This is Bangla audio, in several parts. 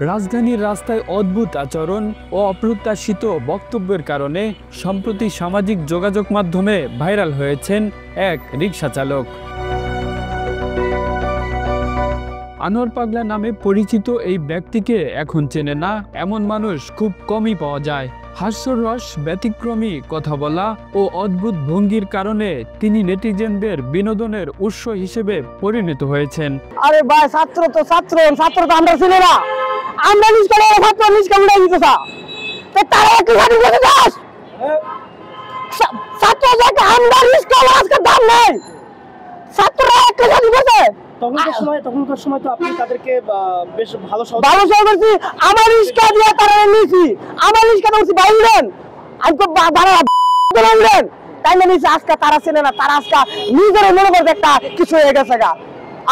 রাজধানীর রাস্তায় অদ্ভুত আচরণ ও অপ্রত্যাশিত বক্তব্যের কারণে সম্প্রতি সামাজিক যোগাযোগ মাধ্যমে ভাইরাল হয়েছেন এক রিকশা চালক। আনোয়ার পাগলা নামে পরিচিত এই ব্যক্তিকে এখন চেনে না এমন মানুষ খুব কমই পাওয়া যায়। হাস্যরস, ব্যতিক্রমী কথা বলা ও অদ্ভুত ভঙ্গির কারণে তিনি নেটিজেনদের বিনোদনের উৎস হিসেবে পরিণত হয়েছেন। আরে ভাই, ছাত্র তো আমরা ছিল না, আমরা নিষ্কালে ছাত্র নিষ্কালে দিতেছা তো তারা একটু গাড়ি করে যাস ছাত্র যাকে আমরা নিষ্কালে আজকে দাম নাই, ছাত্ররা একটু গাড়ি বসে তখনকার সময় তো আপনি তাদেরকে বেশ ভালো করছি। আমার রিস্কা দিয়ে তারা নিয়েছি, আমার রিস্কা করছি বাইরেন আমি তো বাইরেন তাই না নিয়েছি। আজকে তারা চেনে না, তারা আজকে নিজের মনে করছে একটা কিছু হয়ে গেছে গা।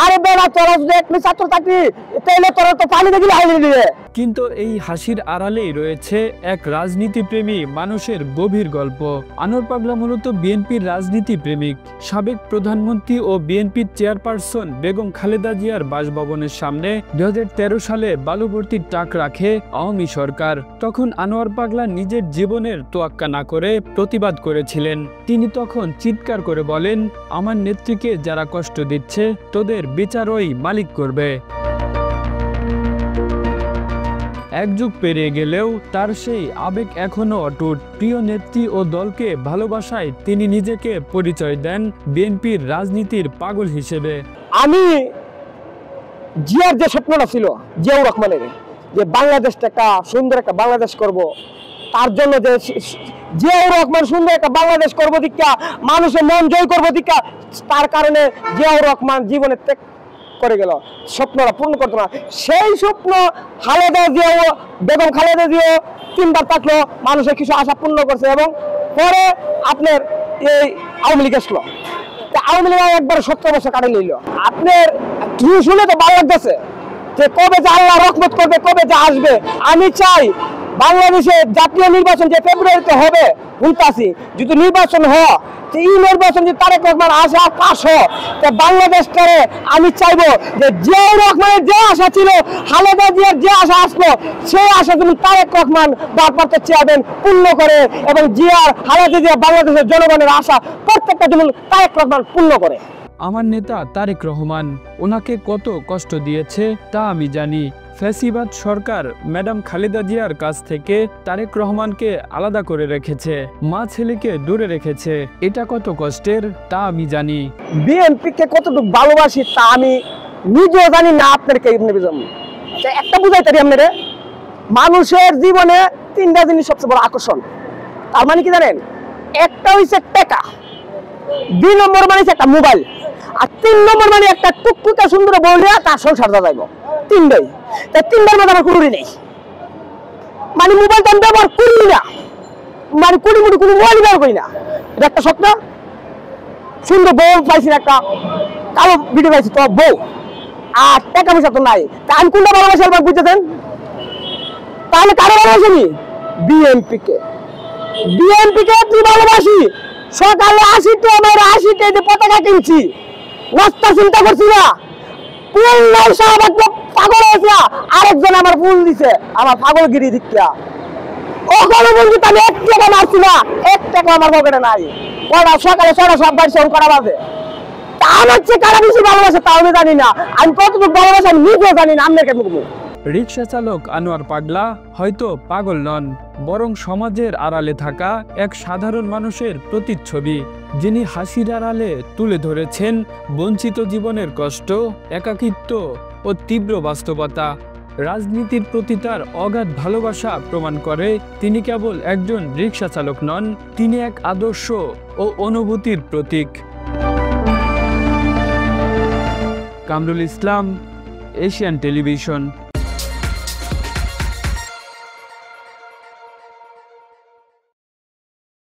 আরে বেলা তোরা যদি এক ছাত্র থাকবি তাহলে তোরা তো পানি দেখলে হারিয়ে দিবে। কিন্তু এই হাসির আড়ালেই রয়েছে এক রাজনীতিপ্রেমী মানুষের গভীর গল্প। আনোয়ার পাগলা মূলত বিএনপির রাজনীতি প্রেমিক। সাবেক প্রধানমন্ত্রী ও বিএনপির চেয়ারপারসন বেগম খালেদা জিয়ার বাসভবনের সামনে 2013 সালে বালুভর্তি ট্রাক রাখে আওয়ামী সরকার। তখন আনোয়ার পাগলা নিজের জীবনের তোয়াক্কা না করে প্রতিবাদ করেছিলেন। তিনি তখন চিৎকার করে বলেন, আমার নেত্রীকে যারা কষ্ট দিচ্ছে তোদের বিচারই মালিক করবে। এক যুগ পেরিয়ে গেলেও তার সেই আবেগ এখনো অটুট। প্রিয় নেত্রী ও দলকে ভালোবাসায় তিনি নিজেকে পরিচয় দেন বিএনপির রাজনীতির পাগল হিসেবে। আমি জিয়ার যে স্বপ্নটা ছিল জিয়াউর রহমানের, যে বাংলাদেশটা একটা সুন্দর একটা বাংলাদেশ করব, তার জন্য যে জিয়াউর রহমান সুন্দর একটা বাংলাদেশ করবো দীক্ষা, মানুষের মন জয় করবো দীক্ষা, তার কারণে জিয়াউর রহমান জীবনে ত্যাগ করে গেল, স্বপ্নটা পূর্ণ করতো না। সেই স্বপ্ন খালেদা জিয়াও, বেগম খালেদা জিয়াও 3 বার থাকলো, মানুষের কিছু আশা পূর্ণ করছে। এবং পরে আপনার এই আওয়ামী লীগ আসলো, আওয়ামী লীগ একবার 70 বছর কাটে নিল। আপনার কি শুনে তো ভালো লাগতেছে যে কবে যে আল্লাহ রহমত করবে, কবে যে আসবে। আমি চাই বাংলাদেশে জাতীয় নির্বাচন যে ফেব্রুয়ারিতে হবে বলতাছি, যদি নির্বাচন হয় এই নির্বাচন যদি তারেক রহমান আসা পাশ হয়, বাংলাদেশটারে আমি চাইবো যে জিয়াউর রহমানের যে আশা ছিল, খালেদা জিয়ার যে আশা আসলো, সেই আশা যেমন তারেক রহমান ভারপ্রাপ্ত চেয়ারম্যান পূর্ণ করে, এবং জিয়ার খালেদা জিয়া বাংলাদেশের জনগণের আশা প্রত্যেকটা যেমন তারেক রহমান পূর্ণ করে। আমার নেতা তারেক রহমান ওনাকে কত কষ্ট দিয়েছে তা আমি জানি। ফ্যাসিবাদ সরকার ম্যাডাম খালেদা জিয়ার কাছ থেকে তারেক রহমানকে আলাদা করে রেখেছে, মা ছেলেকে দূরে রেখেছে। এটা কত কষ্টের তা আমি জানি। বিএনপিকে কতটুকু ভালোবাসি তা আমি নিজেও জানি না, আপনাকে একটা বুঝাইতে পারি। আপনারা মানুষের জীবনে 3টা জিনিস সবচেয়ে বড় আকর্ষণ। তার মানে কি জানেন? একটা হইছে টাকা, 2 নম্বর মানে একটা মোবাইল, আর 3 নম্বর মানে একটা টুকটুকে সুন্দর বলে তার সংসার যাইব। 3টাই, তাই 3টার মধ্যে আমার কোনো নেই। মানে মোবাইল তো আমি ব্যবহার করি না, মানে কোনো মোবাইল ব্যবহার করি না। এটা একটা স্বপ্ন। সুন্দর বউ পাইছি, একটা কালো ভিডিও পাইছি, তো বউ আর টাকা পয়সা তো নাই। তা আমি কোনটা ভালোবাসি আমার বুঝতেছেন? তাহলে কারো ভালোবাসি? বিএনপিকে তুই ভালোবাসি। সকালে 80 পতাকা কিনছি, রাস্তা চিন্তা করছি না, পাগল হয়েছে। আরেকজন আমার ফুল দিছে, আমার পাগলগিরি দিকা ওখানে বলছি আমি 1 টাকা মারছি না, 1 টাকা আমার পকেটে নাই। ওরা সকালে সব বাড়ি সব করা বাজে। আমার চেয়ে কারা বেশি ভালোবাসে তাও আমি জানি না। আমি কতটুকু ভালোবাসি আমি নিজেও জানি না। আমি কেন রিকশা চালক আনোয়ার পাগলা হয়তো পাগল নন, বরং সমাজের আড়ালে থাকা এক সাধারণ মানুষের প্রতিচ্ছবি, যিনি হাসির আড়ালে তুলে ধরেছেন বঞ্চিত জীবনের কষ্ট, একাকিত্ব ও তীব্র বাস্তবতা। রাজনীতির প্রতি তার অগাধ ভালোবাসা প্রমাণ করে তিনি কেবল একজন রিকশা চালক নন, তিনি এক আদর্শ ও অনুভূতির প্রতীক। Kamrul Islam, Asian television.